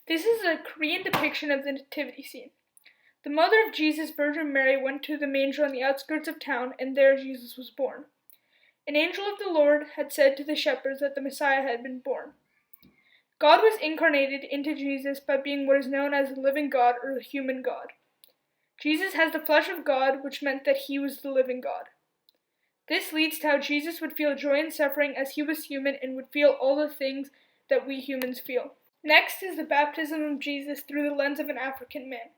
This is a Korean depiction of the nativity scene. The mother of Jesus, Virgin Mary, went to the manger on the outskirts of town, and there Jesus was born. An angel of the Lord had said to the shepherds that the Messiah had been born. God was incarnated into Jesus by being what is known as the living God or the human God. Jesus has the flesh of God, which meant that he was the living God. This leads to how Jesus would feel joy and suffering as he was human and would feel all the things that we humans feel. Next is the baptism of Jesus through the lens of an African man.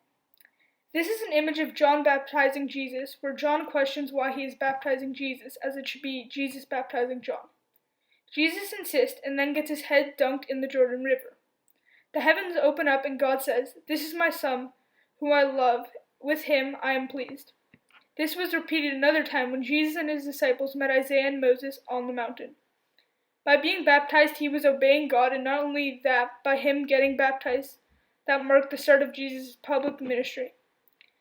This is an image of John baptizing Jesus, where John questions why he is baptizing Jesus, as it should be Jesus baptizing John. Jesus insists and then gets his head dunked in the Jordan River. The heavens open up and God says, "This is my Son, whom I love. With him I am pleased." This was repeated another time when Jesus and his disciples met Isaiah and Moses on the mountain. By being baptized, he was obeying God, and not only that, by him getting baptized, that marked the start of Jesus' public ministry.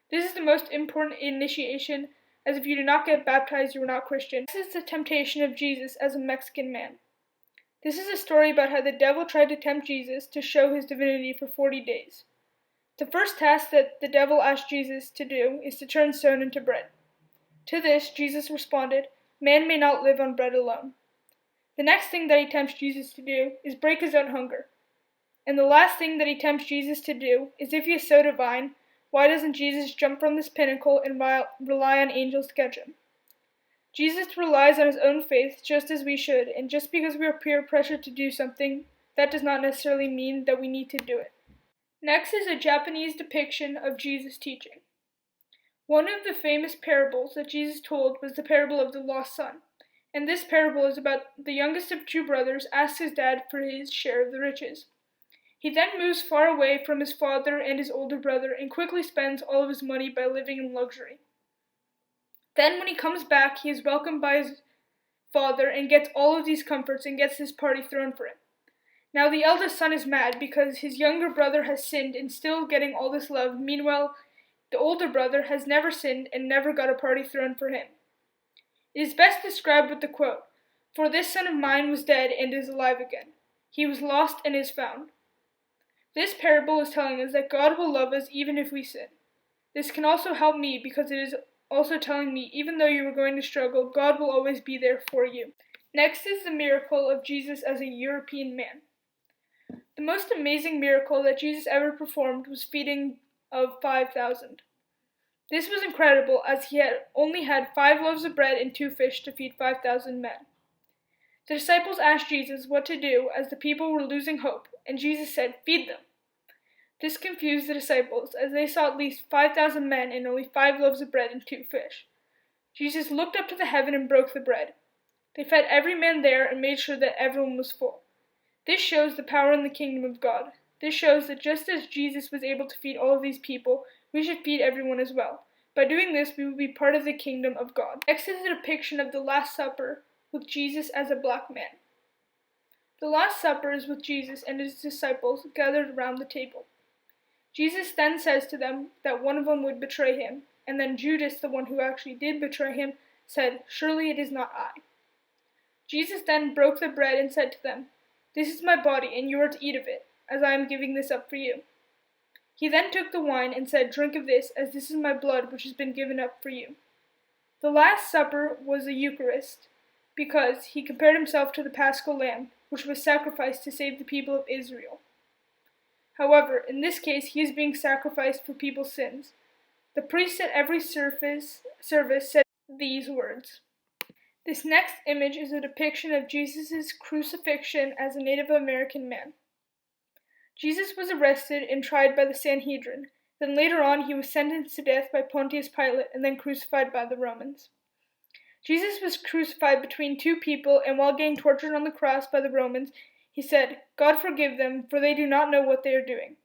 This is the most important initiation, as if you do not get baptized, you are not Christian. This is the temptation of Jesus as a Mexican man. This is a story about how the devil tried to tempt Jesus to show his divinity for 40 days. The first task that the devil asked Jesus to do is to turn stone into bread. To this, Jesus responded, "Man may not live on bread alone." The next thing that he tempts Jesus to do is break his own hunger. And the last thing that he tempts Jesus to do is, if he is so divine, why doesn't Jesus jump from this pinnacle and rely on angels to catch him? Jesus relies on his own faith just as we should, and just because we are peer pressured to do something, that does not necessarily mean that we need to do it. Next is a Japanese depiction of Jesus' teaching. One of the famous parables that Jesus told was the parable of the lost son. And this parable is about the youngest of two brothers asks his dad for his share of the riches. He then moves far away from his father and his older brother and quickly spends all of his money by living in luxury. Then when he comes back, he is welcomed by his father and gets all of these comforts and gets this party thrown for him. Now the eldest son is mad because his younger brother has sinned and still getting all this love. Meanwhile, the older brother has never sinned and never got a party thrown for him. It is best described with the quote, "For this son of mine was dead and is alive again. He was lost and is found." This parable is telling us that God will love us even if we sin. This can also help me because it is also telling me even though you are going to struggle, God will always be there for you. Next is the miracle of Jesus as a European man. The most amazing miracle that Jesus ever performed was feeding of 5,000. This was incredible as he had only had 5 loaves of bread and 2 fish to feed 5,000 men. The disciples asked Jesus what to do as the people were losing hope, and Jesus said, "Feed them." This confused the disciples as they saw at least 5,000 men and only 5 loaves of bread and 2 fish. Jesus looked up to the heaven and broke the bread. They fed every man there and made sure that everyone was full. This shows the power in the kingdom of God. This shows that just as Jesus was able to feed all of these people, we should feed everyone as well. By doing this, we will be part of the kingdom of God. Next is a depiction of the Last Supper with Jesus as a black man. The Last Supper is with Jesus and his disciples gathered around the table. Jesus then says to them that one of them would betray him, and then Judas, the one who actually did betray him, said, "Surely it is not I." Jesus then broke the bread and said to them, "This is my body, and you are to eat of it, as I am giving this up for you." He then took the wine and said, "Drink of this, as this is my blood which has been given up for you." The Last Supper was a Eucharist, because he compared himself to the Paschal Lamb, which was sacrificed to save the people of Israel. However, in this case, he is being sacrificed for people's sins. The priest at every service said these words. This next image is a depiction of Jesus' crucifixion as a Native American man. Jesus was arrested and tried by the Sanhedrin. Then later on he was sentenced to death by Pontius Pilate and then crucified by the Romans. Jesus was crucified between 2 people, and while getting tortured on the cross by the Romans, he said, "God forgive them, for they do not know what they are doing."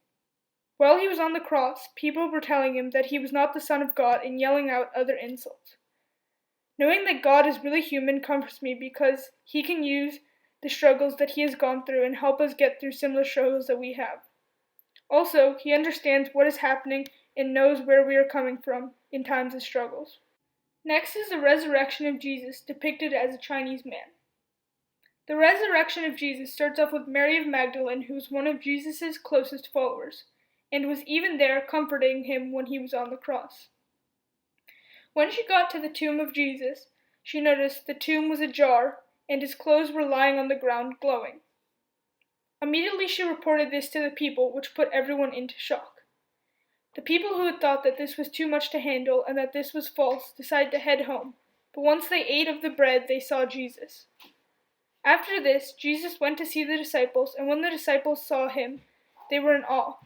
While he was on the cross, people were telling him that he was not the Son of God and yelling out other insults. Knowing that God is really human comforts me because he can use the struggles that he has gone through and help us get through similar struggles that we have. Also, he understands what is happening and knows where we are coming from in times of struggles. Next is the resurrection of Jesus depicted as a Chinese man. The resurrection of Jesus starts off with Mary of Magdalene, who was one of Jesus' closest followers, and was even there comforting him when he was on the cross. When she got to the tomb of Jesus, she noticed the tomb was ajar, and his clothes were lying on the ground glowing. Immediately she reported this to the people, which put everyone into shock. The people who had thought that this was too much to handle and that this was false decided to head home, but once they ate of the bread, they saw Jesus. After this, Jesus went to see the disciples, and when the disciples saw him, they were in awe.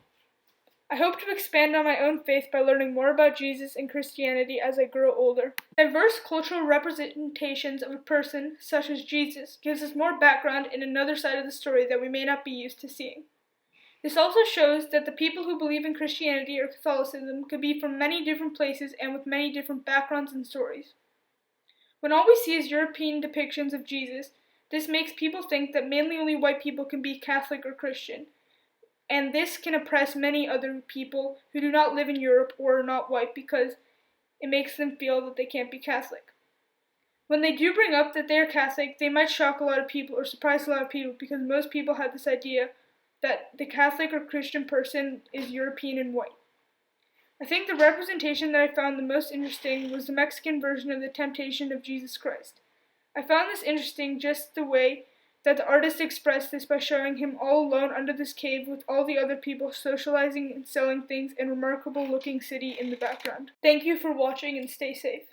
I hope to expand on my own faith by learning more about Jesus and Christianity as I grow older. Diverse cultural representations of a person, such as Jesus, gives us more background in another side of the story that we may not be used to seeing. This also shows that the people who believe in Christianity or Catholicism could be from many different places and with many different backgrounds and stories. When all we see is European depictions of Jesus, this makes people think that mainly only white people can be Catholic or Christian, and this can oppress many other people who do not live in Europe or are not white because it makes them feel that they can't be Catholic. When they do bring up that they are Catholic, they might shock a lot of people or surprise a lot of people because most people have this idea that the Catholic or Christian person is European and white. I think the representation that I found the most interesting was the Mexican version of the Temptation of Jesus Christ. I found this interesting just the way that the artist expressed this by showing him all alone under this cave with all the other people socializing and selling things and a remarkable looking city in the background. Thank you for watching and stay safe.